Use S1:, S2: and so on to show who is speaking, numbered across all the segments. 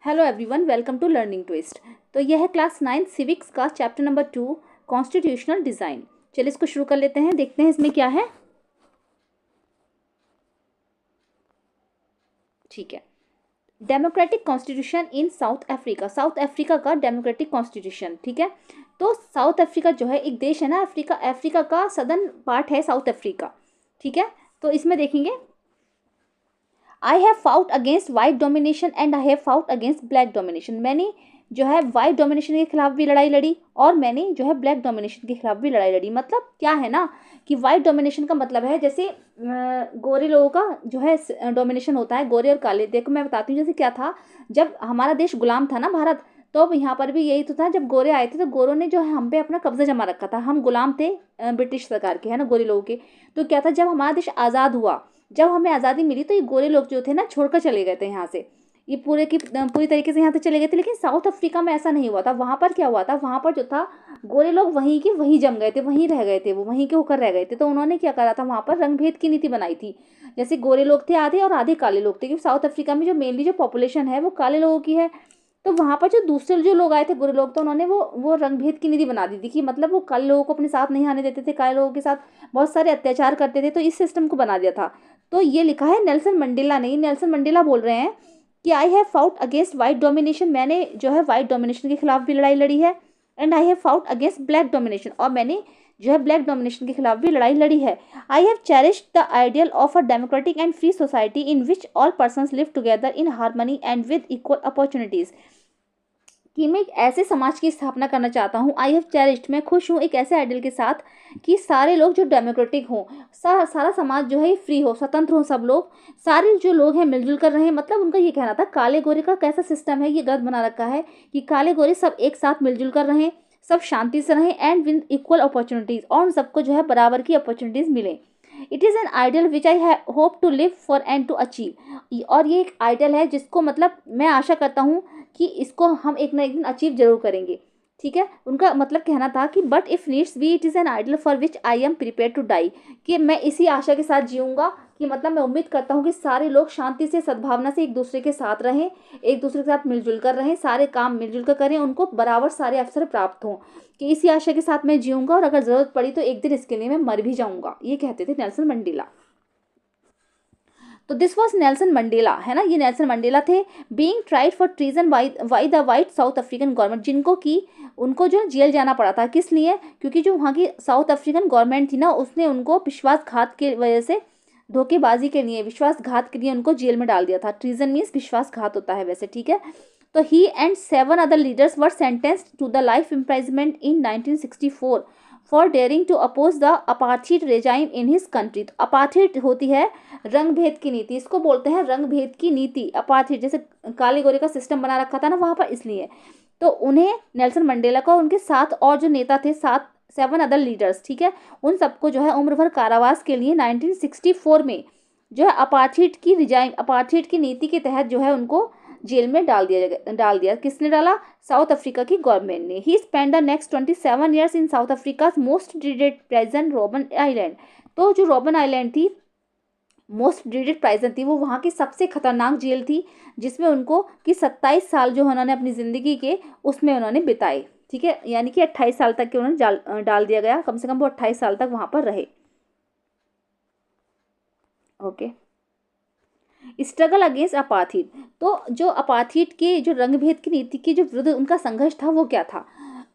S1: Hello everyone, welcome to Learning Twist. तो यह है क्लास 9 सिविक्स का चैप्टर नंबर 2 कॉन्स्टिट्यूशनल डिज़ाइन। चलिए इसको शुरू कर लेते हैं, देखते हैं इसमें क्या है। ठीक है, democratic constitution in South Africa. South Africa का डेमोक्रेटिक कॉन्स्टिट्यूशन। ठीक है, तो साउथ अफ्रीका जो है एक देश है ना, अफ्रीका अफ्रीका का सदर्न पार्ट है साउथ अफ्रीका। ठीक है, तो इसमें देखेंगे I have fought against white domination and I have fought against black domination. मैंने जो है वाइट डोमिनेशन के खिलाफ भी लड़ाई लड़ी और मैंने जो है ब्लैक डोमिनेशन के खिलाफ भी लड़ाई लड़ी। मतलब क्या है ना कि वाइट डोमिनेशन का मतलब है जैसे गोरे लोगों का जो है डोमिनेशन होता है, गोरे और काले। देखो मैं बताती हूँ, जैसे क्या था जब हमारा देश गुलाम था ना भारत, तो अब यहाँ पर भी यही तो था। जब गोरे आए थे तो गोरों ने जो है हम पे अपना कब्जा जमा रखा था, हम गुलाम थे ब्रिटिश सरकार के, है ना, गोरे लोगों के। तो क्या था, जब हमारा देश आज़ाद हुआ, जब हमें आज़ादी मिली, तो ये गोरे लोग जो थे ना छोड़कर चले गए थे यहाँ से, ये पूरी तरीके से यहाँ से चले गए थे। लेकिन साउथ अफ्रीका में ऐसा नहीं हुआ था। वहाँ पर क्या हुआ था, वहाँ पर जो था गोरे लोग वहीं के वहीं जम गए थे, वहीं रह गए थे, वो वहीं के होकर रह गए थे। तो उन्होंने क्या करा था, वहाँ पर रंग भेद की नीति बनाई थी। जैसे गोरे लोग थे आधे और आधे काले लोग थे, क्योंकि साउथ अफ्रीका में जो मेनली जो पॉपुलेशन है वो काले लोगों की है। तो वहाँ पर जो दूसरे जो लोग आए थे गोरे लोग, तो उन्होंने वो रंग भेद की नीति बना दी थी कि मतलब वो काले लोगों को अपने साथ नहीं आने देते थे, काले लोगों के साथ बहुत सारे अत्याचार करते थे। तो इस सिस्टम को बना दिया था। तो ये लिखा है नेल्सन मंडेला ने। नेल्सन मंडेला बोल रहे हैं कि I have fought against white domination. मैंने जो है वाइट डोमिनेशन के खिलाफ भी लड़ाई लड़ी है। And I have fought against black domination, और मैंने जो है ब्लैक डोमिनेशन के खिलाफ भी लड़ाई लड़ी है। I have cherished the ideal of a democratic and free society in which all persons live together in harmony and with equal opportunities. कि मैं एक ऐसे समाज की स्थापना करना चाहता हूँ। आई हैव चेरिश्ड, मैं खुश हूँ एक ऐसे आइडियल के साथ कि सारे लोग जो डेमोक्रेटिक हों, सारा समाज जो है ये फ्री हो, स्वतंत्र हो, सब लोग, सारे जो लोग हैं मिलजुल कर रहे हैं। मतलब उनका ये कहना था, काले गोरे का कैसा सिस्टम है, ये गलत बना रखा है कि काले गोरे सब एक साथ मिलजुल कर रहें, सब शांति से रहें एंड विद इक्वल अपॉर्चुनिटीज़, और उन सबको जो है बराबर की अपॉर्चुनिटीज़ मिलें। It is an ideal which I hope to live for and to achieve. और ये एक आइडियल है जिसको मतलब मैं आशा करता हूँ कि इसको हम एक ना एक दिन अचीव जरूर करेंगे। ठीक है, उनका मतलब कहना था कि but if needs be it is an ideal for which I am prepare to die. कि मैं इसी आशा के साथ जीऊँगा कि मतलब मैं उम्मीद करता हूँ कि सारे लोग शांति से, सद्भावना से एक दूसरे के साथ रहें, एक दूसरे के साथ मिलजुल कर रहें, सारे काम मिलजुल कर करें, उनको बराबर सारे अवसर प्राप्त हों। कि इसी आशा के साथ मैं जीऊँगा और अगर ज़रूरत पड़ी तो एक दिन इसके लिए मैं मर भी जाऊँगा। ये कहते थे नेल्सन मंडेला। तो दिस वॉज नेल्सन मंडेला, है ना, ये नेल्सन मंडेला थे। Being tried for treason by the white south African government, जिनको कि उनको जो जेल जाना पड़ा था। किस लिए? क्योंकि जो वहाँ की साउथ अफ्रीकन गवर्नमेंट थी ना, उसने उनको विश्वासघात के वजह से, धोखेबाजी के लिए, विश्वासघात के लिए उनको जेल में डाल दिया था। ट्रीजन मीन्स विश्वासघात होता है वैसे। ठीक है, तो he and 7 other leaders were sentenced to the life imprisonment in 1964 for daring to oppose the apartheid regime in his country. तो अपार्थीड होती है रंग भेद की नीति, इसको बोलते हैं रंग भेद की नीति। अपार्थीड जैसे काले गोरे का सिस्टम बना रखा था ना वहाँ पर, इसलिए। तो उन्हें नेल्सन मंडेला को, उनके साथ और जो नेता थे, 7 अदर लीडर्स, ठीक है, उन सबको जो है उम्र भर कारावास के लिए 1964 में जो है अपार्थीड की नीति के तहत जो है उनको जेल में डाल दिया। किसने डाला? साउथ अफ्रीका की गवर्नमेंट ने। He spend the next 27 years in South Africa most dreaded prison Robben Island. तो जो रॉबन आइलैंड थी, मोस्ट ड्रीडेड प्राइजन थी, वो वहाँ की सबसे खतरनाक जेल थी, जिसमें उनको कि 27 साल जो उन्होंने अपनी ज़िंदगी के उसमें उन्होंने बिताए। ठीक है, यानी कि 28 साल तक के उन्होंने डाल दिया गया, कम से कम वो 28 साल तक वहाँ पर रहे। Okay, struggle against apartheid. तो जो अपार्थीड के जो रंग भेद की नीति के जो विरुद्ध उनका संघर्ष था वो क्या था?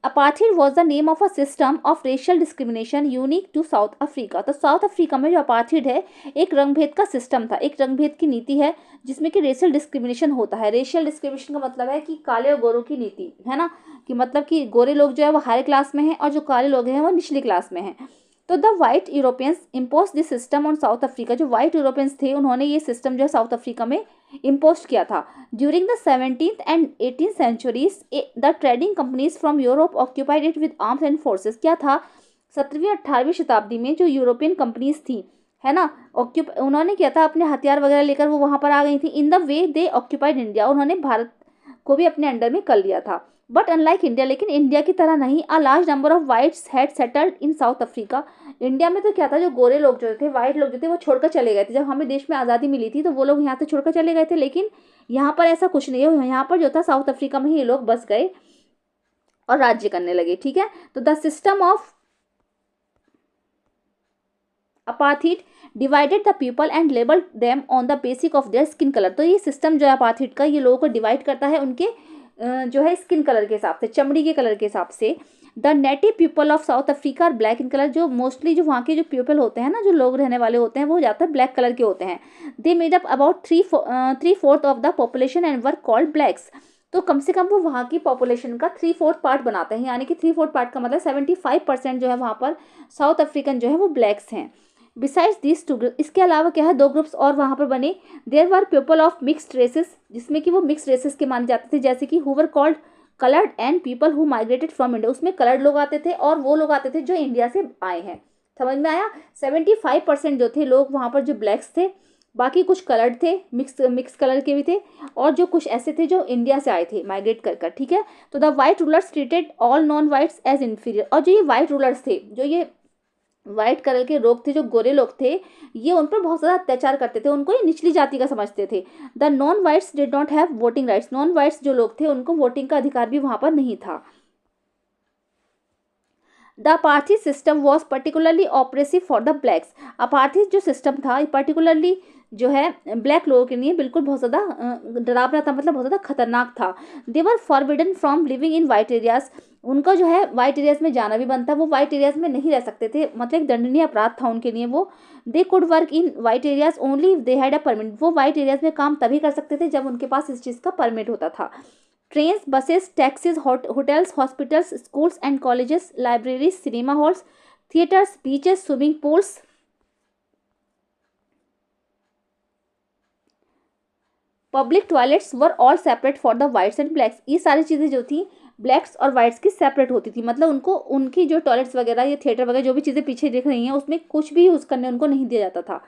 S1: Apartheid was the name of a system of racial discrimination unique to South Africa. तो साउथ अफ्रीका में जो अपार्थीड है एक रंग भेद का सिस्टम था, एक रंग भेद की नीति है जिसमें कि रेशियल डिस्क्रिमिनेशन होता है। रेशियल डिस्क्रिमिनेशन का मतलब है कि काले और गोरों की नीति, है ना, कि मतलब कि गोरे लोग जो है वो हाई क्लास में हैं और जो काले लोग हैं वो निचली क्लास में हैं। तो the white Europeans impose this system on south Africa. जो वाइट यूरोपियंस थे उन्होंने ये सिस्टम जो है साउथ अफ्रीका में इम्पोज किया था। During the 17th and 18th centuries the trading companies from Europe occupied it with arms and forces. क्या था? 17वीं 18वीं शताब्दी में जो यूरोपियन कंपनीज थी, है ना, उन्होंने क्या था, अपने हथियार वगैरह लेकर वो वहाँ पर आ गई थी। In the way they occupied India, उन्होंने भारत को भी अपने अंडर में कर लिया था। बट अनलाइक इंडिया, लेकिन इंडिया की तरह नहीं, a large number of whites had settled in South Africa. India में तो क्या था, जो गोरे लोग जो थे, वाइट लोग जो थे, वो छोड़कर चले गए थे। जब हमें देश में आज़ादी मिली थी तो वो लोग यहाँ से छोड़कर चले गए थे। लेकिन यहाँ पर ऐसा कुछ नहीं है, यहाँ पर जो था साउथ अफ्रीका में ही ये लोग बस गए और राज्य करने लगे, ठीक है। तो the system of apartheid divided the people and labelled them on the basic of their skin colour. तो ये सिस्टम जो है अपार्थीड का, ये लोगों को डिवाइड करता है उनके जो है स्किन कलर के हिसाब से, चमड़ी के कलर के हिसाब से। The native people of South Africa are black in colour. जो मोस्टली जो वहाँ के जो पीपल होते हैं ना, जो लोग रहने वाले होते हैं, वो ज़्यादातर ब्लैक कलर के होते हैं। They made up about 3/4 of the population and were called blacks. तो कम से कम वो वहाँ की पॉपुलेशन का 3/4 पार्ट बनाते हैं, यानी कि 3/4 पार्ट का मतलब 75% जो है वहाँ पर साउथ अफ्रीकन जो है वो ब्लैक्स हैं। बिसाइड्स दिस टू ग्रुप, इसके अलावा क्या है, 2 ग्रुप्स और वहाँ पर बने। There were people of mixed races, जिसमें कि वो मिक्सड रेसेस के माने जाते थे, जैसे कि who were called coloured and people who migrated from India. उसमें कलर्ड लोग आते थे और वो लोग आते थे जो इंडिया से आए हैं। समझ में आया। 75% जो थे लोग वहाँ पर जो ब्लैक्स थे, बाकी कुछ कलर्ड थे, मिक्स कलर के भी थे, और जो कुछ ऐसे थे जो इंडिया से आए थे माइग्रेट कर कर, ठीक है। तो the white rulers treated all non whites as inferior. और जो ये वाइट रूलर्स थे, जो ये वाइट कलर के लोग थे, जो गोरे लोग थे, ये उन पर बहुत ज़्यादा अत्याचार करते थे, उनको ये निचली जाति का समझते थे। The non whites did not have voting rights. Non whites जो लोग थे उनको वोटिंग का अधिकार भी वहाँ पर नहीं था। The अपार्थी system was particularly oppressive for the blacks. अपार्थी जो सिस्टम था पर्टिकुलरली जो है ब्लैक लोगों के लिए बिल्कुल बहुत ज़्यादा डरावना था, मतलब बहुत ज़्यादा खतरनाक था। They were forbidden from living in white areas. उनका जो है वाइट एरियाज में जाना भी बनता, वो वाइट एरियाज में नहीं रह सकते थे, मतलब एक दंडनीय अपराध था उनके लिए वो। They could work in white areas only if they had a permit. वो वाइट एरियाज में काम तभी कर सकते थे जब उनके पास इस चीज़ का परमिट होता था। Trains, buses, taxis, hotels, hospitals, schools and colleges, libraries, cinema halls, theatres, beaches, swimming pools, public toilets were all separate for the whites and blacks. ये सारी चीज़ें जो थी ब्लैक्स और वाइट्स की सेपरेट होती थी, मतलब उनको उनकी जो टॉयलेट्स वगैरह या थिएटर वगैरह जो भी चीज़ें पीछे दिख रही हैं उसमें कुछ भी यूज़ करने उनको नहीं दिया जाता था।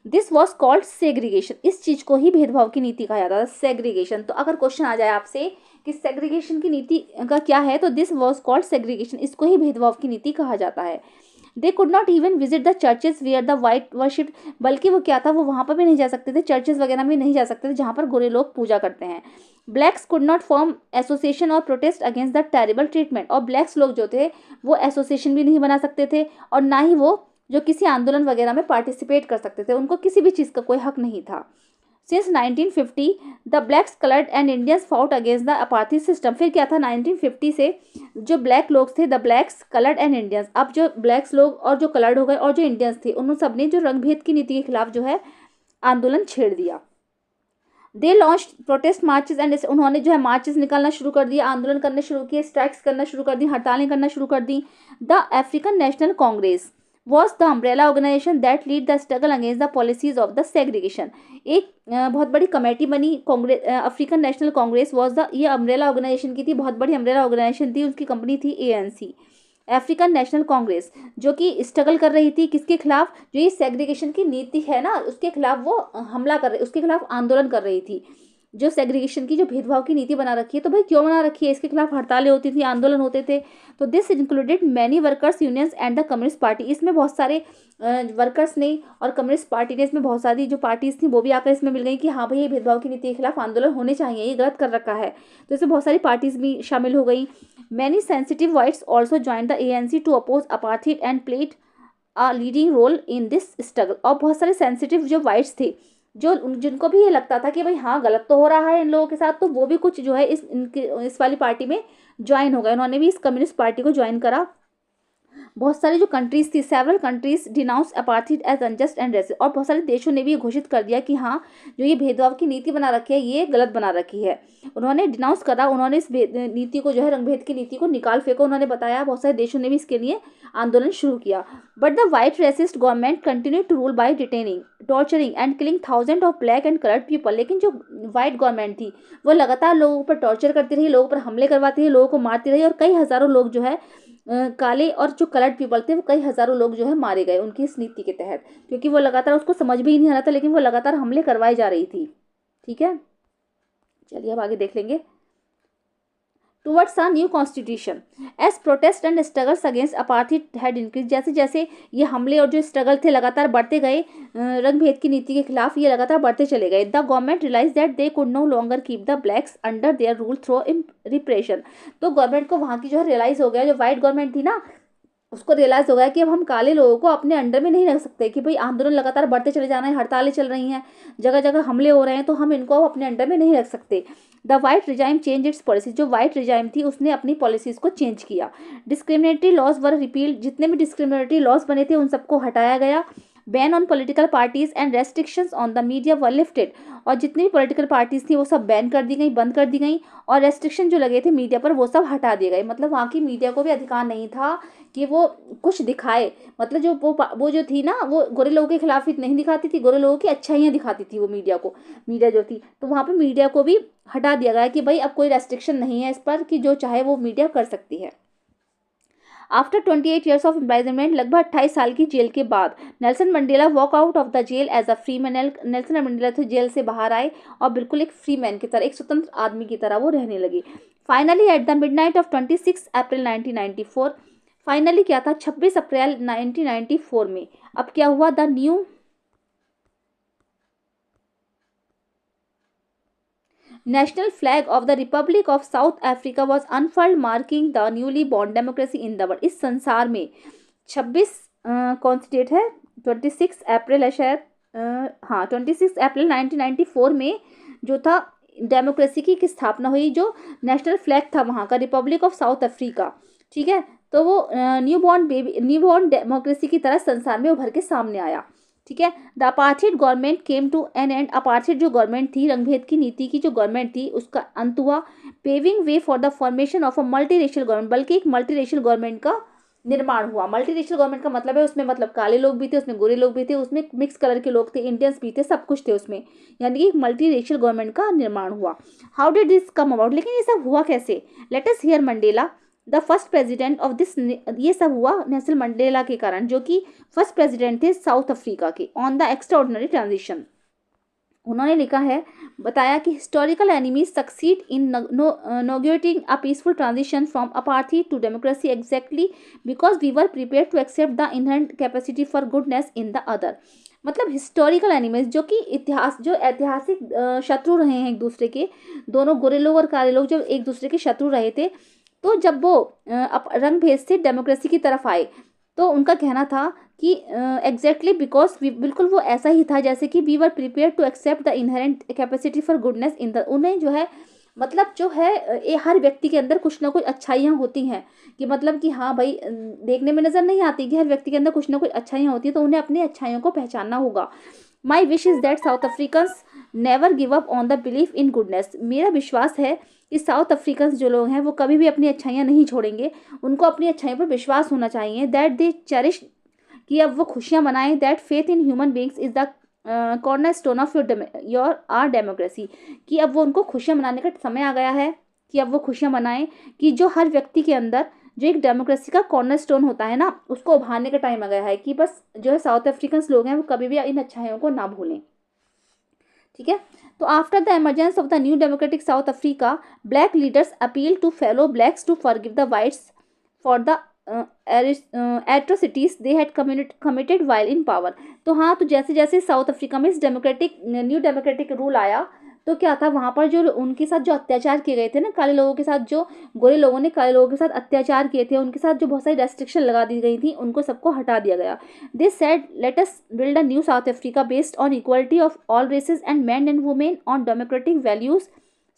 S1: This was called segregation. इस चीज़ को ही भेदभाव की नीति कहा जाता था, सेग्रीगेशन। तो अगर क्वेश्चन आ जाए आपसे कि सेग्रीगेशन की नीति का क्या है, तो दिस वॉज कॉल्ड सेग्रीगेशन, इसको ही भेदभाव की नीति कहा जाता है। They could not even visit the churches where the white worship. बल्कि वो क्या था, वो वहाँ पर भी नहीं जा सकते थे, चर्चेज वगैरह में नहीं जा सकते थे जहाँ पर गोरे लोग पूजा करते हैं। Blacks could not form association और protest against the terrible treatment. और ब्लैक्स लोग जो थे वो एसोसिएशन भी नहीं बना सकते थे, और ना ही वो जो किसी आंदोलन वगैरह में पार्टिसिपेट कर सकते थे, उनको किसी भी चीज़ का कोई हक नहीं था। Since 1950 the blacks coloured and Indians fought against the अपार्थी system. फिर क्या था, 1950 से जो ब्लैक लोग थे, the blacks coloured and Indians, अब जो ब्लैक्स लोग और जो कलर्ड हो गए और जो इंडियंस थे, उन सब ने जो रंगभेद की नीति के खिलाफ जो है आंदोलन छेड़ दिया। They launch protest marches and, उन्होंने जो है मार्चेस निकालना शुरू कर दिया, आंदोलन करने शुरू किए, स्ट्राइक्स करना शुरू कर दी, हड़तालें करना शुरू कर दी। The African National Congress was the umbrella organisation that lead the struggle against the policies of the segregation. एक बहुत बड़ी कमेटी बनी Congress, African National Congress was the, ये अम्ब्रेला ऑर्गेनाइजेशन की थी, बहुत बड़ी अम्ब्रेला ऑर्गेनाइजेशन थी, उसकी कंपनी थी ANC, अफ्रीकन नेशनल कांग्रेस, जो कि स्ट्रगल कर रही थी किसके खिलाफ, जो ये सेग्रीगेशन की नीति है ना उसके खिलाफ वो हमला कर रही, उसके खिलाफ आंदोलन कर रही थी। जो सेग्रीगेशन की जो भेदभाव की नीति बना रखी है, तो भाई क्यों बना रखी है, इसके खिलाफ हड़तालें होती थी, आंदोलन होते थे। तो this included many workers unions and the communist party. इसमें बहुत सारे वर्कर्स ने और कम्युनिस्ट पार्टी ने, इसमें बहुत सारी जो पार्टीज थी वो भी आकर इसमें मिल गई कि हाँ भाई ये भेदभाव की नीति के खिलाफ आंदोलन होने चाहिए, ये गलत कर रखा है। तो इसमें बहुत सारी पार्टीज भी शामिल हो गई। Many sensitive whites also join the ANC to oppose apartheid and played a leading role in this struggle. और बहुत सारे सेंसिटिव जो वाइट्स थे, जो जिनको भी ये लगता था कि भाई हाँ गलत तो हो रहा है इन लोगों के साथ, तो वो भी कुछ जो है इस वाली पार्टी में ज्वाइन हो गए, उन्होंने भी इस कम्युनिस्ट पार्टी को ज्वाइन करा। बहुत सारी जो कंट्रीज थी, several countries denounce apartheid as unjust and racist. और बहुत सारे देशों ने भी ये घोषित कर दिया कि हाँ जो ये भेदभाव की नीति बना रखी है ये गलत बना रखी है, उन्होंने डिनाउंस करा, उन्होंने इस नीति को जो है रंगभेद की नीति को निकाल फेंको, उन्होंने बताया। बहुत सारे देशों ने भी इसके लिए आंदोलन शुरू किया। But the white racist government continue to rule by detaining, torturing and killing thousand of black and coloured people. लेकिन जो व्हाइट गवर्नमेंट थी वो लगातार लोगों पर टॉर्चर करती रही, लोगों पर हमले करवाती रही, लोगों को मारती रही, और कई हज़ारों लोग जो है काले और जो कलर्ड पीपल थे वो कई हज़ारों लोग जो है मारे गए उनकी इस नीति के तहत, क्योंकि वो लगातार, उसको समझ भी नहीं आ रहा था, लेकिन वो लगातार हमले करवाई जा रही थी। ठीक है, चलिए अब आगे देख लेंगे। towards a new constitution. As protests and struggles against apartheid had increased, जैसे जैसे ये हमले और जो स्ट्रगल थे लगातार बढ़ते गए, रंग भेद की नीति के खिलाफ ये लगातार बढ़ते चले गए. The government realise that they could no longer keep the blacks under their rule through repression. तो गवर्नमेंट को वहाँ की जो है रियलाइज हो गया, जो वाइट गवर्नमेंट थी ना उसको रियलाइज हो गया कि अब हम काले लोगों को अपने अंडर में नहीं रख सकते, कि भाई आंदोलन लगातार बढ़ते चले जा रहे हैं, हड़तालें चल रही हैं, जगह जगह हमले हो रहे हैं, तो हम इनको अपने अंडर में नहीं रख सकते. The white regime change its policy. जो वाइट रिजाइम थी उसने अपनी पॉलिसीज़ को चेंज किया. Discriminatory laws were repealed. जितने भी डिस्क्रिमिनेटरी लॉज बने थे उन सबको हटाया गया. Ban on political parties and restrictions on the media were lifted. और जितनी भी पॉलिटिकल पार्टीज थी वो सब बैन कर दी गई, बंद कर दी गई, और रेस्ट्रिक्शन जो लगे थे मीडिया पर वो सब हटा दिए गए. मतलब वहाँ की मीडिया को भी अधिकार नहीं था कि वो कुछ दिखाए. मतलब जो वो जो थी ना वो गोरे लोगों के खिलाफ नहीं दिखाती थी, गोरे लोगों की अच्छाइयाँ दिखाती थी वो मीडिया को. मीडिया जो थी तो वहाँ पे मीडिया को भी हटा दिया गया कि भाई अब कोई रेस्ट्रिक्शन नहीं है इस पर, कि जो चाहे वो मीडिया कर सकती है. आफ्टर 28 ईयर्स ऑफ इम्प्राइजमेंट, लगभग 28 साल की जेल के बाद, Nelson Mandela walk out of the jail as a free man. Nelson Mandela तो जेल से बाहर आए और बिल्कुल एक फ्री मैन की तरह, एक स्वतंत्र आदमी की तरह वो रहने लगे. Finally at the midnight of 26 April 1994. Finally क्या था, 26 अप्रैल 1994 में अब क्या हुआ, the new national flag of the Republic of South Africa was unfurled, marking the newly born democracy in the world. इस संसार में 26 कौन सी डेट है, 26 अप्रैल है शायद, हाँ 26 अप्रैल 1994 में जो था डेमोक्रेसी की स्थापना हुई. जो नेशनल फ्लैग था वहाँ का, रिपब्लिक ऑफ साउथ अफ्रीका, ठीक है, तो वो न्यू बॉर्न डेमोक्रेसी की तरह संसार में उभर के सामने आया. ठीक है. The apartheid government came to an end. Apartheid जो गवर्नमेंट थी, रंगभेद की नीति की जो गवर्नमेंट थी, उसका अंत हुआ. Paving way for the formation of a multiracial government. बल्कि एक मल्टीरेशियल गवर्नमेंट का निर्माण हुआ. मल्टीरेशियल गवर्नमेंट का मतलब है उसमें मतलब काले लोग भी थे, उसमें गोरे लोग भी थे, उसमें मिक्स कलर के लोग थे, इंडियंस भी थे, सब कुछ थे उसमें, यानी कि मल्टीरेशियल गवर्नमेंट का निर्माण हुआ. How did this come about. लेकिन ये सब हुआ कैसे. Let us hear Mandela the first president of this. ये सब हुआ नेल्सन मंडेला के कारण, जो कि फर्स्ट प्रेसिडेंट थे साउथ अफ्रीका के. ऑन द एक्स्ट्राऑर्डिनरी ट्रांजिशन, उन्होंने लिखा है, बताया कि historical enemies succeed in negotiating a peaceful transition from apartheid to democracy exactly because we were prepared to accept the inherent capacity for goodness in the other. मतलब historical enemies जो कि ऐतिहासिक शत्रु रहे हैं एक दूसरे के, दोनों गोरे लोग और काले लोग जब एक दूसरे के शत्रु रहे थे, तो जब वो रंग भेद से डेमोक्रेसी की तरफ आए तो उनका कहना था कि एग्जैक्टली बिकॉज बिल्कुल वो ऐसा ही था जैसे कि we were prepare to accept the inherent capacity for goodness in the. उन्हें जो है मतलब जो है ये हर व्यक्ति के अंदर कुछ ना कुछ अच्छाइयाँ होती हैं, कि मतलब कि हाँ भाई देखने में नज़र नहीं आती कि हर व्यक्ति के अंदर कुछ ना कुछ अच्छाइयाँ होती हैं, तो उन्हें अपनी अच्छाइयों को पहचानना होगा. My wish is that south Africans never give up on the belief in goodness. मेरा विश्वास है कि साउथ अफ्रीकन्स जो लोग हैं वो कभी भी अपनी अच्छाइयाँ नहीं छोड़ेंगे, उनको अपनी अच्छाइयों पर विश्वास होना चाहिए. दैट दे चेरिश, कि अब वो खुशियाँ मनाएं. That faith in human beings is the cornerstone of your our democracy. कि अब वो उनको खुशियाँ मनाने का समय आ गया है, कि अब वो खुशियाँ मनाएं, कि जो हर व्यक्ति के अंदर जो एक डेमोक्रेसी का कॉर्नर स्टोन होता है ना, उसको उभारने का टाइम आ गया है, कि बस जो है साउथ अफ्रीकन्स लोग हैं वो कभी भी इन अच्छाइयों को ना भूलें. ठीक है. तो after the emergence of the new democratic South Africa, black leaders appeal to fellow blacks to forgive the whites for the atrocities they had committed while in power. तो हाँ, तो जैसे जैसे साउथ अफ्रीका में इस न्यू डेमोक्रेटिक रूल आया, तो क्या था वहाँ पर जो उनके साथ जो अत्याचार किए गए थे ना, काले लोगों के साथ, जो गोरे लोगों ने काले लोगों के साथ अत्याचार किए थे, उनके साथ जो बहुत सारी रेस्ट्रिक्शन लगा दी गई थी, उनको सबको हटा दिया गया. They said let us build a new South Africa based on equality of all races and man and women, on democratic values,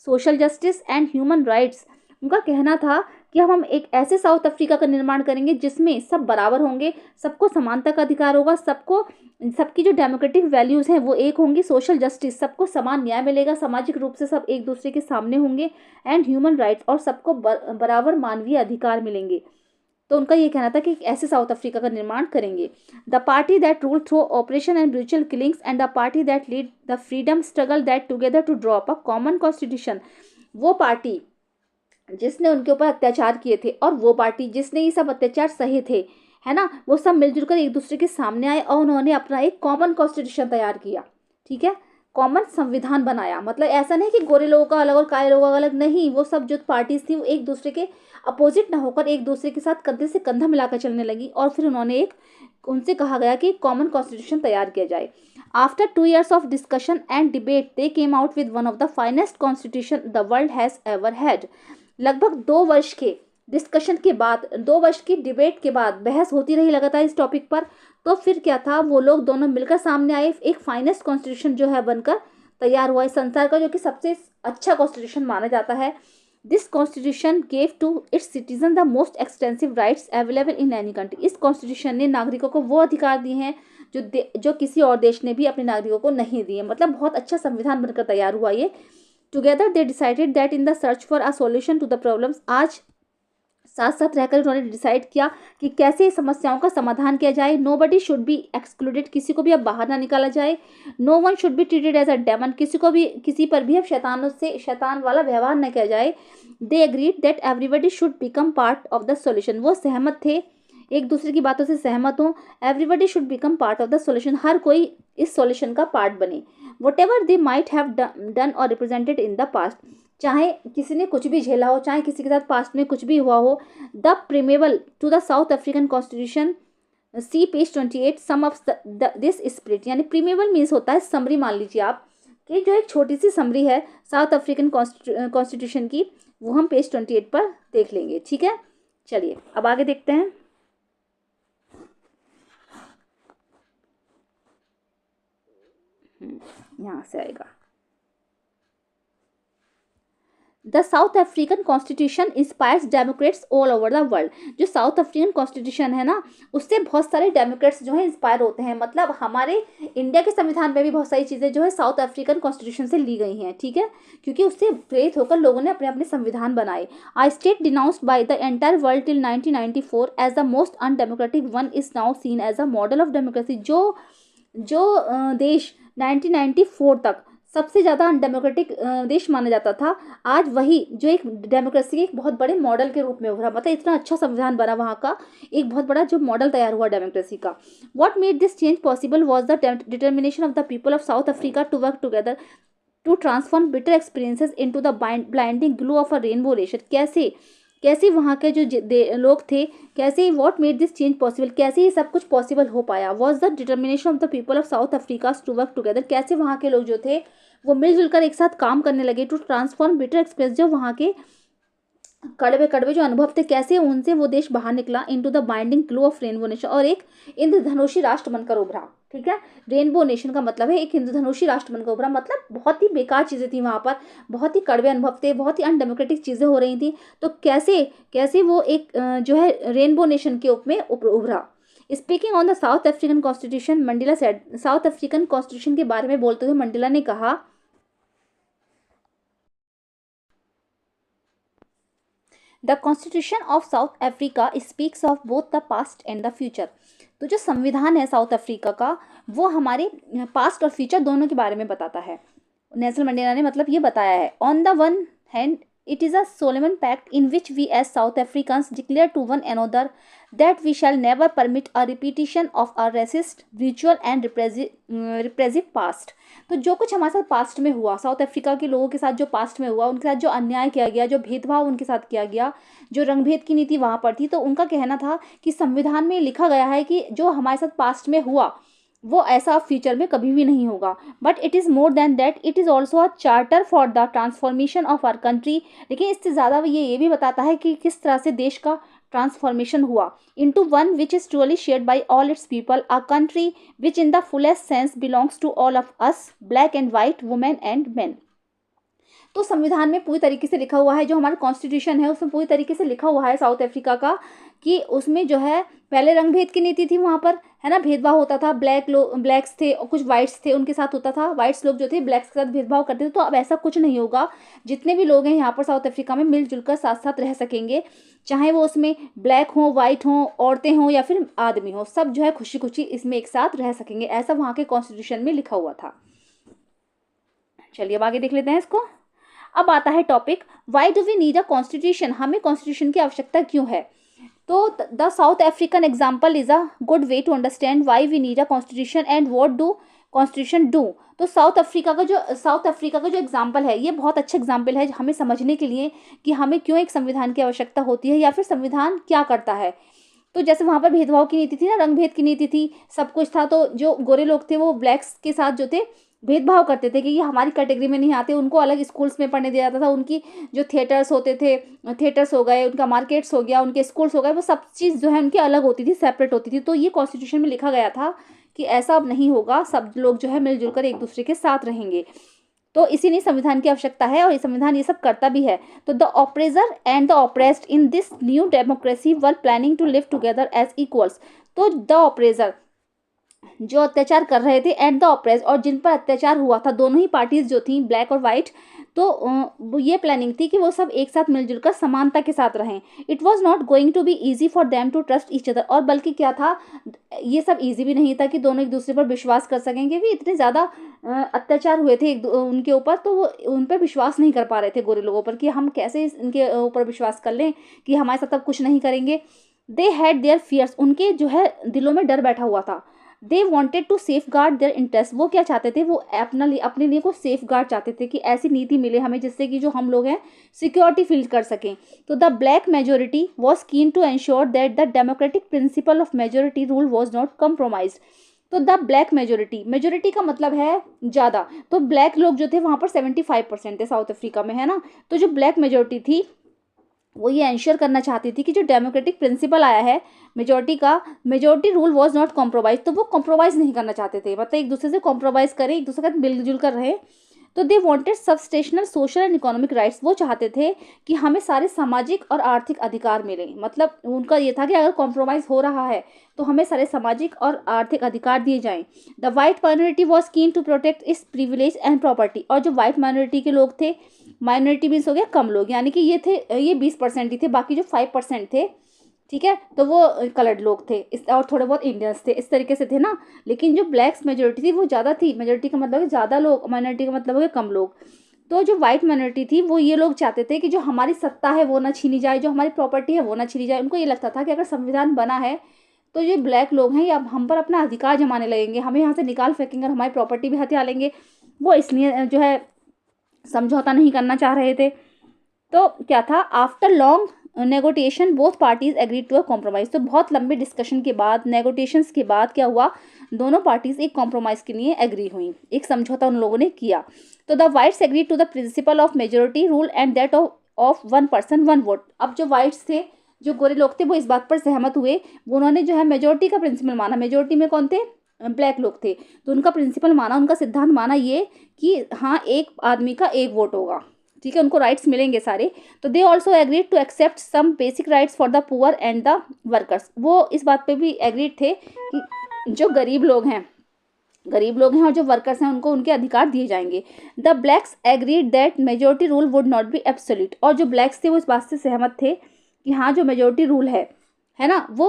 S1: social justice and human rights. उनका कहना था कि हम एक ऐसे साउथ अफ्रीका का निर्माण करेंगे जिसमें सब बराबर होंगे, सबको समानता का अधिकार होगा, सबकी जो डेमोक्रेटिक वैल्यूज़ हैं वो एक होंगी, सोशल जस्टिस, सबको समान न्याय मिलेगा, सामाजिक रूप से सब एक दूसरे के सामने होंगे, एंड ह्यूमन राइट्स, और सबको बराबर मानवीय अधिकार मिलेंगे. तो उनका ये कहना था कि ऐसे साउथ अफ्रीका का निर्माण करेंगे. The party that rule through operation and brutal killings and the party that lead the freedom struggle that together to draw up a common constitution. वो पार्टी जिसने उनके ऊपर अत्याचार किए थे, और वो पार्टी जिसने ये सब अत्याचार सहे थे, है ना, वो सब मिलजुल कर एक दूसरे के सामने आए और उन्होंने अपना एक कॉमन कॉन्स्टिट्यूशन तैयार किया. ठीक है. कॉमन संविधान बनाया। मतलब ऐसा नहीं कि गोरे लोगों का अलग और काले लोगों का अलग, नहीं, वो सब जो पार्टीज थी वो एक दूसरे के अपोजिट ना होकर एक दूसरे के साथ कंधे से कंधा मिलाकर चलने लगी, और फिर उनसे कहा गया कि कॉमन कॉन्स्टिट्यूशन तैयार किया जाए। After 2 years of discussion and debate they came out with one of the finest constitution the world has ever had. लगभग 2 वर्ष के डिस्कशन के बाद, 2 वर्ष की डिबेट के बाद, बहस होती रही लगातार इस टॉपिक पर, तो फिर क्या था, वो लोग दोनों मिलकर सामने आए, एक फाइनेस्ट कॉन्स्टिट्यूशन जो है बनकर तैयार हुआ है संसार का, जो कि सबसे अच्छा कॉन्स्टिट्यूशन माना जाता है। This constitution gave to its citizen the most extensive rights available in any country. इस कॉन्स्टिट्यूशन ने नागरिकों को वो अधिकार दिए हैं जो किसी और देश ने भी अपने नागरिकों को नहीं दिए। मतलब बहुत अच्छा संविधान बनकर तैयार हुआ ये। Together they decided that in the search for a solution to the problems, आज साथ साथ रहकर उन्होंने डिसाइड किया कि कैसे समस्याओं का समाधान किया जाए। नोबडी शुड बी एक्सक्लूडेड, किसी को भी अब बाहर ना निकाला जाए। No one should be treated as a demon, किसी पर भी अब शैतान वाला व्यवहार न किया जाए। दे agreed that everybody should become part of the solution, वो सहमत थे, एक दूसरे की बातों से सहमत हों। Everybody should become part of the solution, हर कोई इस सॉल्यूशन का पार्ट बने। Whatever they might have done or represented in the past, चाहे किसी ने कुछ भी झेला हो, चाहे किसी के साथ पास्ट में कुछ भी हुआ हो। The preamble to the South African constitution, see page 28, some of this spirit, यानी प्रीमेबल मीन्स होता है समरी, मान लीजिए आप कि जो एक छोटी सी समरी है साउथ अफ्रीकन कॉन्स्टिट्यूशन की, वो हम पेज 28 पर देख लेंगे। ठीक है, चलिए अब आगे देखते हैं। यहाँ से आएगा। The South African constitution inspires Democrats all over the world. जो साउथ अफ्रीकन कॉन्स्टिट्यूशन है ना, उससे बहुत सारे डेमोक्रेट्स जो है इंस्पायर होते हैं। मतलब हमारे इंडिया के संविधान में भी बहुत सारी चीज़ें जो है साउथ अफ्रीकन कॉन्स्टिट्यूशन से ली गई हैं। ठीक है, क्योंकि उससे प्रेरित होकर लोगों ने अपने अपने संविधान बनाए। A state denounced by the entire world till 1994 as the most undemocratic one is now seen as a model of democracy. जो देश 1994 तक सबसे ज़्यादा अनडेमोक्रेटिक देश माना जाता था, आज वही जो एक डेमोक्रेसी के एक बहुत बड़े मॉडल के रूप में उभरा। मतलब इतना अच्छा संविधान बना वहाँ का, एक बहुत बड़ा जो मॉडल तैयार हुआ डेमोक्रेसी का। What made this change possible was the determination of the people of South Africa to work together to transform bitter experiences into the blinding glow of a rainbow nation. कैसे वहाँ के जो लोग थे, कैसे what made this change possible, कैसे ये सब कुछ पॉसिबल हो पाया। Was the determination of the people of South Africa to work together, कैसे वहाँ के लोग जो थे वो मिलजुल कर एक साथ काम करने लगे। टू ट्रांसफॉर्म बिटर एक्सपीरियंस, जो वहाँ के कड़वे कड़वे जो अनुभव थे, कैसे उनसे वो देश बाहर निकला। Into the binding glow of rainbow nation, और एक इंद्रधनुषी राष्ट्र बनकर उभरा। ठीक है, रेनबो नेशन का मतलब है एक इंद्रधनुषी राष्ट्र बनकर उभरा। मतलब बहुत ही बेकार चीज़ें थी वहाँ पर, बहुत ही कड़वे अनुभव थे, बहुत ही अनडेमोक्रेटिक चीज़ें हो रही थी। तो कैसे वो एक जो है रेनबो नेशन के रूप में उभरा। Speaking on the South African constitution, Mandela said, south African constitution के बारे में बोलते हुए मंडेला ने कहा, the constitution of South Africa speaks of both the past and the future. तो जो संविधान है साउथ अफ्रीका का, वो हमारे पास्ट और फ्यूचर दोनों के बारे में बताता है। नेल्सन मंडेला ने मतलब ये बताया है। On the one hand it is a solemn pact in which we as South Africans declare to one another that we shall never permit a repetition of our racist, brutal and repressive past। तो जो कुछ हमारे साथ past में हुआ, south Africa के लोगों के साथ जो पास्ट में हुआ, उनके साथ जो अन्याय किया गया, जो भेदभाव उनके साथ किया गया, जो रंगभेद की नीति वहाँ पर थी, तो उनका कहना था कि संविधान में लिखा गया है कि जो हमारे साथ पास्ट में हुआ वो ऐसा फ्यूचर में कभी भी नहीं होगा। But it is more than that, it is also a charter for the transformation of our country. लेकिन इससे ज़्यादा ये भी बताता है कि किस तरह से देश का ट्रांसफॉर्मेशन हुआ into one which is truly shared by all its people, a country which in the fullest sense belongs to all of us, black and white, women and men. तो संविधान में पूरी तरीके से लिखा हुआ है, जो हमारा कॉन्स्टिट्यूशन है उसमें पूरी तरीके से लिखा हुआ है साउथ अफ्रीका का, कि उसमें जो है पहले रंगभेद की नीति थी वहाँ पर, है ना, भेदभाव होता था। ब्लैक्स थे और कुछ वाइट्स थे, उनके साथ होता था, वाइट्स लोग जो थे ब्लैक्स के साथ भेदभाव करते थे। तो अब ऐसा कुछ नहीं होगा, जितने भी लोग हैं यहाँ पर साउथ अफ्रीका में मिलजुल कर साथ साथ रह सकेंगे, चाहे वो उसमें ब्लैक हो, वाइट हो, औरतें हों या फिर आदमी हो, सब जो है खुशी खुशी इसमें एक साथ रह सकेंगे। ऐसा वहाँ के कॉन्स्टिट्यूशन में लिखा हुआ था। चलिए अब आगे देख लेते हैं इसको। अब आता है topic, why do we need a constitution, हमें कॉन्स्टिट्यूशन की आवश्यकता क्यों है। तो the South African example is a good way to understand why we need a constitution and what do constitution do. तो साउथ अफ्रीका का जो एग्जाम्पल है, ये बहुत अच्छा एग्जाम्पल है हमें समझने के लिए कि हमें क्यों एक संविधान की आवश्यकता होती है या फिर संविधान क्या करता है। तो जैसे वहाँ पर भेदभाव की नीति थी ना, रंग भेद की नीति थी, सब कुछ था, तो जो गोरे लोग थे वो ब्लैक्स के साथ जो थे भेदभाव करते थे कि ये हमारी कैटेगरी में नहीं आते, उनको अलग स्कूल्स में पढ़ने दिया जाता था। उनकी जो थिएटर्स होते थे, थिएटर्स हो गए, उनका मार्केट्स हो गया, उनके स्कूल्स हो गए, वो सब चीज़ जो है उनकी अलग होती थी, सेपरेट होती थी। तो ये कॉन्स्टिट्यूशन में लिखा गया था कि ऐसा अब नहीं होगा, सब लोग जो है मिलजुल कर एक दूसरे के साथ रहेंगे। तो इसीलिए संविधान की आवश्यकता है और ये संविधान ये सब करता भी है। तो the oppressor and the oppressed in this new democracy were planning to live together as equals. तो द ऑपरेसर जो अत्याचार कर रहे थे एंड द ऑपरेस, और जिन पर अत्याचार हुआ था, दोनों ही पार्टीज जो थी ब्लैक और वाइट, तो वो ये प्लानिंग थी कि वो सब एक साथ मिलजुल कर समानता के साथ रहें। It was not going to be easy for them to trust each other. और बल्कि क्या था, ये सब ईजी भी नहीं था कि दोनों एक दूसरे पर विश्वास कर सकें, क्योंकि इतने ज़्यादा अत्याचार हुए थे उनके ऊपर, तो वो उन पर विश्वास नहीं कर पा रहे थे गोरे लोगों पर कि हम कैसे इनके ऊपर विश्वास कर लें कि हमारे साथ अब कुछ नहीं करेंगे। दे हैड देयर फियर्स, उनके जो है दिलों में डर बैठा हुआ था। They wanted to safeguard their interest, वो क्या चाहते थे, वो अपने लिए को सेफ गार्ड चाहते थे कि ऐसी नीति मिले हमें जिससे कि जो हम लोग हैं सिक्योरिटी फील कर सकें। तो the black majority was keen to ensure that the democratic principle of majority rule was not compromise. तो द ब्लैक मेजोरिटी का मतलब है ज़्यादा, तो ब्लैक लोग जो थे वहाँ पर 75% थे साउथ अफ्रीका में, है ना। तो जो ब्लैक मेजोरिटी थी वो ये इंश्योर करना चाहती थी कि जो डेमोक्रेटिक प्रिंसिपल आया है majority rule was not compromise, तो वो कॉम्प्रोमाइज़ नहीं करना चाहते थे, मतलब एक दूसरे से कॉम्प्रोमाइज़ करें, एक दूसरे के साथ मिलजुल कर रहे। तो they wanted substantial social and economic rights, वो चाहते थे कि हमें सारे सामाजिक और आर्थिक अधिकार मिले। मतलब उनका ये था कि अगर कॉम्प्रोमाइज़ हो रहा है तो हमें सारे सामाजिक और आर्थिक अधिकार दिए जाएं। The white minority was keen to protect his privilege and property, और जो वाइट माइनॉरिटी के लोग थे, माइनॉरिटी मीन्स हो गया कम लोग, यानी कि ये 20% ही थे, बाकी जो 5% थे, ठीक है, तो वो कलर्ड लोग थे और थोड़े बहुत इंडियंस थे, इस तरीके से थे ना। लेकिन जो ब्लैक्स मेजोरिटी थी वो ज़्यादा थी, मेजोरिटी का मतलब है ज़्यादा लोग, माइनॉरिटी का मतलब है कम लोग। तो जो वाइट माइनॉरिटी थी वो ये लोग चाहते थे कि जो हमारी सत्ता है वो ना छीनी जाए, जो हमारी प्रॉपर्टी है वो ना छीनी जाए। उनको ये लगता था कि अगर संविधान बना है तो ये ब्लैक लोग हैं ये अब हम पर अपना अधिकार जमाने लगेंगे, हमें यहाँ से निकाल फेंकेंगे और हमारी प्रॉपर्टी भी हथिया लेंगे। वो इसलिए जो है समझौता नहीं करना चाह रहे थे। तो क्या था, after long negotiation both parties agreed to a compromise. तो बहुत लंबे डिस्कशन के बाद, नेगोटिएशंस के बाद क्या हुआ, दोनों पार्टीज एक कॉम्प्रोमाइज़ के लिए एग्री हुई, एक समझौता उन लोगों ने किया। तो the whites agreed to the principle of majority rule and that of 1 person 1 vote. अब जो वाइट्स थे, जो गोरे लोग थे, वो इस बात पर सहमत हुए, उन्होंने जो है मेजोरिटी का प्रिंसिपल माना। मेजोरिटी में कौन थे, ब्लैक लोग थे, तो उनका प्रिंसिपल माना, उनका सिद्धांत माना ये कि हाँ एक आदमी का एक वोट होगा, ठीक है, उनको राइट्स मिलेंगे सारे। तो they also agreed to accept some basic rights for the poor and the workers. वो इस बात पे भी एग्रीड थे कि जो गरीब लोग हैं और जो वर्कर्स हैं उनको उनके अधिकार दिए जाएंगे। The blacks agreed that majority rule would not be absolute. और जो ब्लैक्स थे वो इस बात से सहमत थे कि हाँ जो मेजोरिटी रूल है ना, वो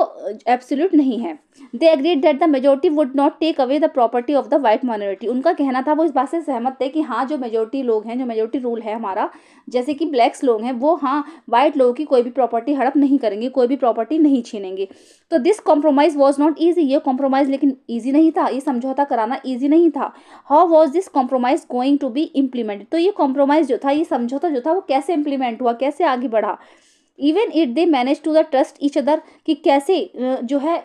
S1: एब्सोल्यूट नहीं है। They agreed that the majority would not take away the property of the white minority. उनका कहना था, वो इस बात से सहमत थे कि हाँ जो मेजोरिटी लोग हैं, जो मेजोरिटी रूल है हमारा, जैसे कि ब्लैक्स लोग हैं, वो हाँ वाइट लोगों की कोई भी प्रॉपर्टी हड़प नहीं करेंगे, कोई भी प्रॉपर्टी नहीं छीनेंगे। तो this compromise was not easy, ये कॉम्प्रोमाइज़ लेकिन ईजी नहीं था, ये समझौता कराना ईजी नहीं था। How was this compromise going to be implemented. तो ये कॉम्प्रोमाइज़ जो था, ये समझौता जो था, वो कैसे इम्प्लीमेंट हुआ, कैसे आगे बढ़ा। Even it they manage to the trust each other, कि कैसे जो है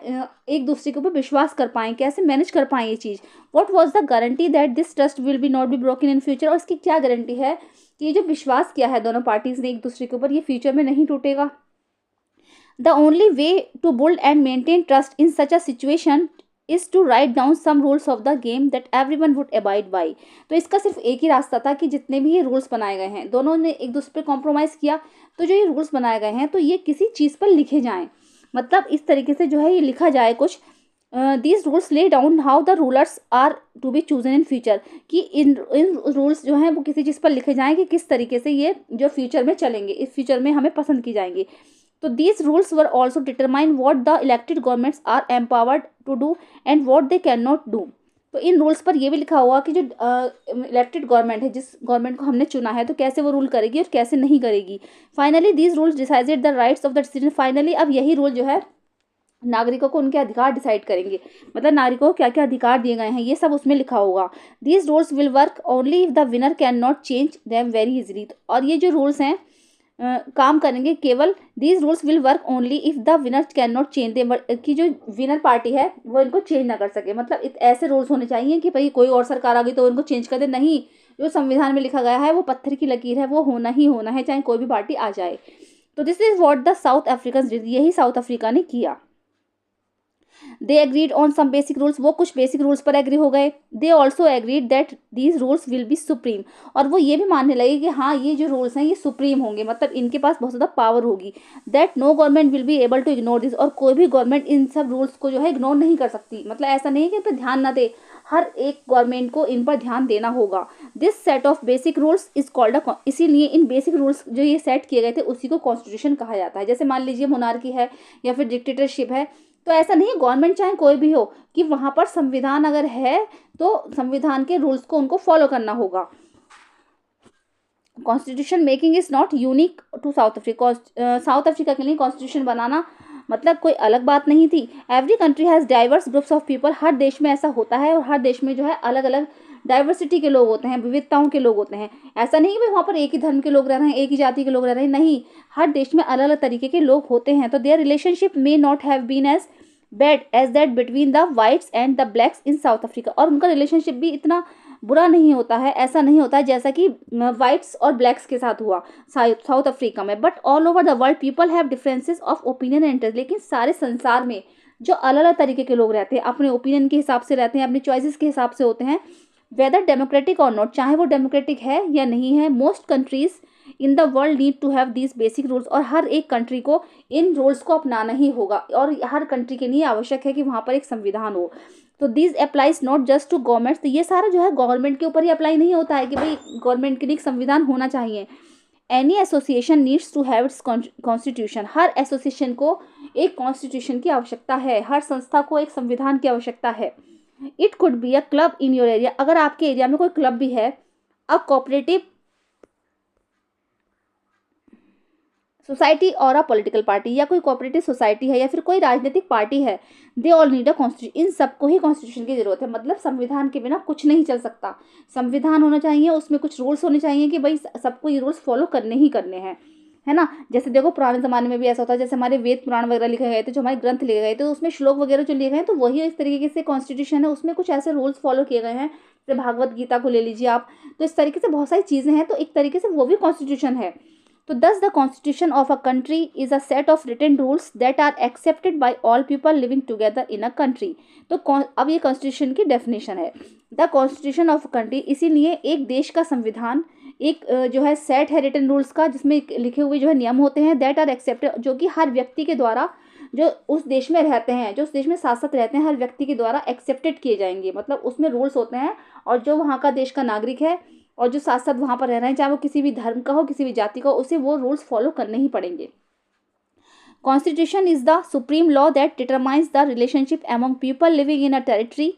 S1: एक दूसरे के ऊपर विश्वास कर पाएँ, कैसे मैनेज कर पाएँ ये चीज़। What was the guarantee that this trust will be not be broken in future. और इसकी क्या गारंटी है कि ये जो विश्वास किया है दोनों पार्टीज ने एक दूसरे के ऊपर, ये फ्यूचर में नहीं टूटेगा। The only way to build and maintain trust in such a situation is to write down some rules of the game that everyone would abide by. तो इसका सिर्फ एक ही रास्ता था कि जितने भी ये रूल्स बनाए गए हैं, दोनों ने एक दूसरे पर कॉम्प्रोमाइज़ किया, तो जो ये रूल्स बनाए गए हैं तो ये किसी चीज़ पर लिखे जाएं। मतलब इस तरीके से जो है ये लिखा जाए कुछ, these rules lay down how the rulers are to be chosen in future, कि इन रूल्स जो हैं वो किसी चीज़ पर लिखे जाएँ कि किस तरीके से ये जो फ्यूचर में चलेंगे, इस फ्यूचर में हमें पसंद की जाएंगे। तो these rules were also determine what the elected governments are empowered to do and what they cannot do। तो इन रूल्स पर यह भी लिखा हुआ कि जो इलेक्टेड गवर्नमेंट है, जिस गवर्नमेंट को हमने चुना है, तो कैसे वो रूल करेगी और कैसे नहीं करेगी। Finally these rules decided the rights of the citizen. Finally अब यही रूल जो है नागरिकों को उनके अधिकार डिसाइड करेंगे, मतलब नागरिकों को क्या क्या अधिकार दिए गए हैं ये सब उसमें लिखा होगा। These rules will work only if the winner can not change them very easily. और ये जो रूल्स हैं काम करेंगे केवल, these rules will work only if the winner can not change them, कि जो विनर पार्टी है वो इनको चेंज ना कर सके। मतलब ऐसे रूल्स होने चाहिए कि भाई कोई और सरकार आ गई तो इनको चेंज कर दे, नहीं, जो संविधान में लिखा गया है वो पत्थर की लकीर है, वो होना ही होना है, चाहे कोई भी पार्टी आ जाए। तो this is what the South African did, यही साउथ अफ्रीका ने किया। They agreed on some basic rules, वो कुछ बेसिक रूल्स पर एग्री हो गए। They also agreed that these rules will be supreme, और वो ये भी मानने लगे कि हाँ ये जो रूल्स हैं ये सुप्रीम होंगे, मतलब इनके पास बहुत ज़्यादा पावर होगी। That no government will be able to ignore this, और कोई भी गवर्नमेंट इन सब रूल्स को जो है इग्नोर नहीं कर सकती। मतलब ऐसा नहीं है कि इन पर ध्यान ना दे, हर एक गवर्नमेंट को इन पर ध्यान देना होगा। This set of basic rules is called a, इसीलिए इन बेसिक रूल्स जो ये सेट किए गए थे उसी को कॉन्स्टिट्यूशन कहा जाता है। जैसे मान लीजिए मोनार्की है या फिर डिक्टेटरशिप है, तो ऐसा नहीं है गवर्नमेंट चाहे कोई भी हो कि वहाँ पर संविधान अगर है तो संविधान के रूल्स को उनको फॉलो करना होगा। Constitution making is not unique to South Africa, South Africa के लिए कॉन्स्टिट्यूशन बनाना मतलब कोई अलग बात नहीं थी। Every country has diverse groups of people, हर देश में ऐसा होता है और हर देश में जो है अलग अलग डाइवर्सिटी के लोग होते हैं, विविधताओं के लोग होते हैं। ऐसा नहीं है वहाँ पर एक ही धर्म के लोग रह रहे हैं, एक ही जाति के लोग रह रहे हैं, नहीं, हर देश में अलग अलग तरीके के लोग होते हैं। तो their relationship may not have been as bad as that between the whites and the blacks in South Africa, और उनका रिलेशनशिप भी इतना बुरा नहीं होता है, ऐसा नहीं होता है जैसा कि वाइट्स और ब्लैक्स के साथ हुआ साउथ अफ्रीका में। But all over the world people have differences of opinion and interest, लेकिन सारे संसार में जो अलग अलग तरीके के लोग रहते हैं अपने ओपिनियन के हिसाब से रहते हैं, अपनी चॉइसेस के हिसाब से होते हैं, वेदर डेमोक्रेटिक और नॉट, चाहे वो डेमोक्रेटिक है या नहीं है। Most countries in the world need to have these basic rules, और हर एक कंट्री को इन रूल्स को अपनाना ही होगा, और हर कंट्री के लिए आवश्यक है कि वहाँ पर एक संविधान हो। तो this applies not just to governments, तो ये सारा जो है गवर्नमेंट के ऊपर ही अप्लाई नहीं होता है कि भाई गवर्नमेंट के लिए एक संविधान होना चाहिए। Any association needs to have its constitution, हर एसोसिएशन को एक कॉन्स्टिट्यूशन की आवश्यकता है, हर संस्था को एक संविधान की आवश्यकता है। It could be a club in your area, अगर आपके एरिया में कोई क्लब भी है, अ कोऑपरेटिव सोसाइटी और अ पॉलिटिकल पार्टी, या कोई कोऑपरेटिव सोसाइटी है या फिर कोई राजनीतिक पार्टी है, they all need a constitution, इन सबको ही कॉन्स्टिट्यूशन की जरूरत है। मतलब संविधान के बिना कुछ नहीं चल सकता, संविधान होना चाहिए, उसमें कुछ रूल्स होने चाहिए कि भाई सबको ये रूल्स फॉलो करने ही करने हैं, है ना। जैसे देखो पुराने ज़माने में भी ऐसा होता है, जैसे हमारे वेद पुराण वगैरह लिखे गए थे, जो हमारे ग्रंथ लिखे गए थे, तो उसमें श्लोक वगैरह जो लिखे गए हैं तो वही इस तरीके से कॉन्स्टिट्यूशन है, उसमें कुछ ऐसे रूल्स फॉलो किए गए हैं। जैसे भागवत गीता को ले लीजिए आप, तो इस तरीके से बहुत सारी चीज़ें हैं, तो एक तरीके से वो भी कॉन्स्टिट्यूशन है। तो thus the constitution of a country is a set of written rules that are accepted by all people living together in a country। तो अब ये कॉन्स्टिट्यूशन की डेफिनेशन है, द कॉन्स्टिट्यूशन ऑफ कंट्री, इसीलिए एक देश का संविधान एक जो है सेट है रिटन रूल्स का, जिसमें लिखे हुए जो है नियम होते हैं, दैट आर एक्सेप्टेड, जो कि हर व्यक्ति के द्वारा जो उस देश में रहते हैं, जो उस देश में साथ साथ रहते हैं, हर व्यक्ति के द्वारा एक्सेप्टेड किए जाएंगे। मतलब उसमें रूल्स होते हैं, और जो वहाँ का देश का नागरिक है और जो साथ साथ वहाँ पर रह रहे हैं, चाहे वो किसी भी धर्म का हो, किसी भी जाति का हो, उसे वो रूल्स फॉलो करने ही पड़ेंगे। Constitution is the supreme law that determines the relationship among people living in a territory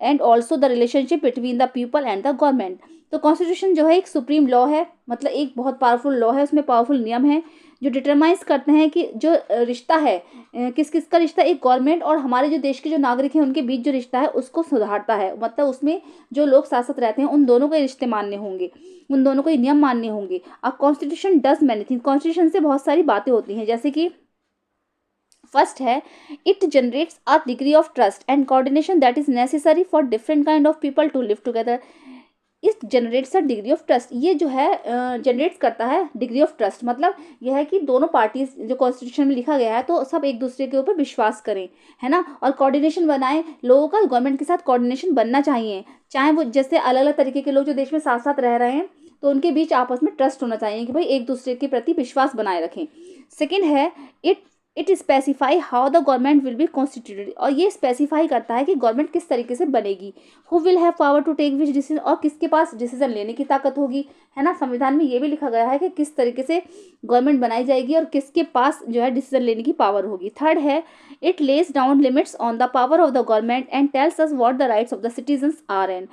S1: and also the relationship between the people and the government. तो कॉन्स्टिट्यूशन जो है एक सुप्रीम लॉ है, मतलब एक बहुत पावरफुल लॉ है, उसमें पावरफुल नियम है जो डिटरमाइंस करते हैं कि जो रिश्ता है किस किस का रिश्ता, एक गवर्नमेंट और हमारे जो देश के जो नागरिक हैं उनके बीच जो रिश्ता है उसको सुधारता है। मतलब उसमें जो लोग साथ साथ रहते हैं उन दोनों के रिश्ते मानने होंगे, उन दोनों को नियम मानने होंगे। अब constitution does many thing, constitution से बहुत सारी बातें होती हैं, जैसे कि फर्स्ट है it generates a degree of trust and coordination that is necessary for different kind of people to live together. It generates a degree of trust, ये जो है जनरेट करता है डिग्री ऑफ ट्रस्ट, मतलब यह है कि दोनों पार्टीज जो कॉन्स्टिट्यूशन में लिखा गया है तो सब एक दूसरे के ऊपर विश्वास करें, है ना, और कोऑर्डिनेशन बनाएं, लोगों का गवर्नमेंट के साथ कोऑर्डिनेशन बनना चाहिए, चाहे वो जैसे अलग अलग तरीके के लोग जो देश में साथ साथ रह रहे हैं तो उनके बीच आपस में ट्रस्ट होना चाहिए कि भाई एक दूसरे के प्रति विश्वास बनाए रखें। सेकेंड है it specify how the government will be constituted, और ये स्पेसिफाई करता है कि गवर्नमेंट किस तरीके से बनेगी, who will have power to take which decision, और किसके पास डिसीजन लेने की ताकत होगी, है ना। संविधान में ये भी लिखा गया है कि किस तरीके से गवर्नमेंट बनाई जाएगी और किसके पास जो है डिसीजन लेने की पावर होगी। थर्ड है it lays down limits on the power of the government and tells us what the rights of the citizens are and,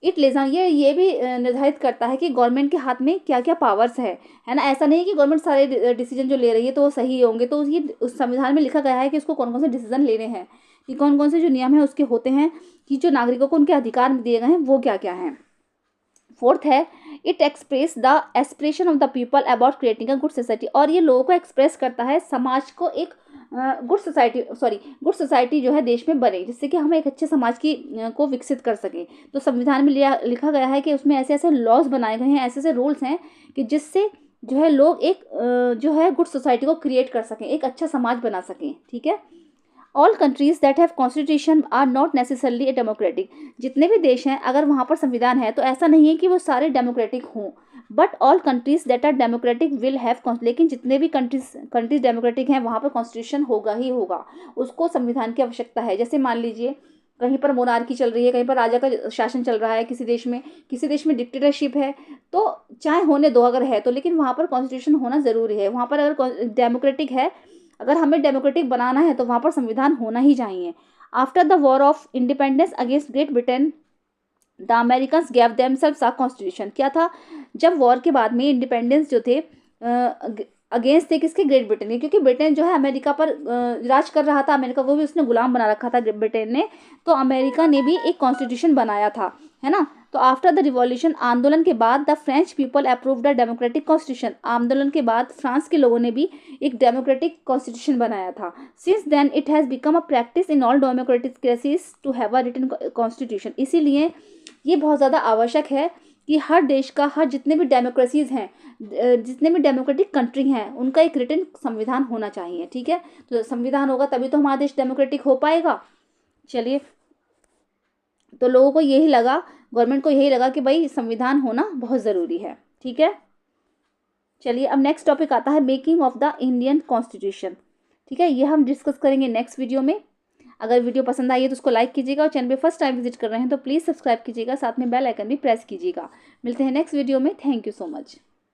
S1: it लेज़ा ये भी निर्धारित करता है कि गवर्नमेंट के हाथ में क्या क्या पावर्स है ना। ऐसा नहीं है कि गवर्नमेंट सारे डिसीजन जो ले रही है तो वो सही होंगे, तो ये उस संविधान में लिखा गया है कि उसको कौन कौन से डिसीजन लेने हैं, कि कौन कौन से जो नियम है उसके होते हैं, कि जो नागरिकों को उनके अधिकार दिए गए हैं वो क्या क्या हैं। फोर्थ है, it express the aspiration of the people about creating a good society, और ये लोगों को एक्सप्रेस करता है समाज को एक गुड सोसाइटी जो है देश में बने, जिससे कि हम एक अच्छे समाज की को विकसित कर सकें। तो संविधान में लिखा गया है कि उसमें ऐसे ऐसे लॉज बनाए गए हैं, ऐसे ऐसे रूल्स हैं कि जिससे जो है लोग एक जो है गुड सोसाइटी को क्रिएट कर सकें, एक अच्छा समाज बना सकें। ठीक है। All countries that have constitution are not necessarily a democratic, जितने भी देश हैं अगर वहाँ पर संविधान है तो ऐसा नहीं है कि वो सारे डेमोक्रेटिक हों, but all countries that are democratic will have, लेकिन जितने भी कंट्रीज डेमोक्रेटिक हैं वहाँ पर कॉन्स्टिट्यूशन होगा ही होगा, उसको संविधान की आवश्यकता है। जैसे मान लीजिए कहीं पर मोनार्की चल रही है, कहीं पर राजा का शासन चल रहा है, किसी देश में डिक्टेटरशिप है, तो चाहे होने दो अगर है तो, लेकिन वहाँ पर कॉन्स्टिट्यूशन होना ज़रूरी है। वहाँ पर अगर डेमोक्रेटिक है, अगर हमें डेमोक्रेटिक बनाना है तो वहाँ पर संविधान होना ही चाहिए। After the war of independence against great Britain the Americans gave themselves a constitution, क्या था, जब वॉर के बाद में इंडिपेंडेंस जो थे अगेंस्ट थे किसके, ग्रेट ब्रिटेन के, क्योंकि ब्रिटेन जो है अमेरिका पर राज कर रहा था, अमेरिका को भी उसने गुलाम बना रखा था ब्रिटेन ने, तो अमेरिका ने भी एक कॉन्स्टिट्यूशन बनाया था, है ना। तो आफ्टर द रिवॉल्यूशन, आंदोलन के बाद, the French people approved the democratic constitution, आंदोलन के बाद फ्रांस के लोगों ने भी एक डेमोक्रेटिक कॉन्स्टिट्यूशन बनाया था। Since then it has become a practice in all democratic to have a written constitution, इसीलिए ये बहुत ज़्यादा आवश्यक है कि हर देश का, हर जितने भी डेमोक्रेसीज हैं, जितने भी डेमोक्रेटिक कंट्री हैं, उनका एक रिटन संविधान होना चाहिए। ठीक है। तो संविधान होगा तभी तो हमारा देश डेमोक्रेटिक हो पाएगा। चलिए, तो लोगों को यही लगा, गवर्नमेंट को यही लगा कि भाई संविधान होना बहुत ज़रूरी है। ठीक है। चलिए, अब नेक्स्ट टॉपिक आता है making of the Indian constitution. ठीक है, ये हम डिस्कस करेंगे नेक्स्ट वीडियो में। अगर वीडियो पसंद आई है तो उसको लाइक कीजिएगा, और चैनल पे फर्स्ट टाइम विजिट कर रहे हैं तो प्लीज़ सब्सक्राइब कीजिएगा, साथ में बेल आइकन भी प्रेस कीजिएगा। मिलते हैं नेक्स्ट वीडियो में। Thank you so much.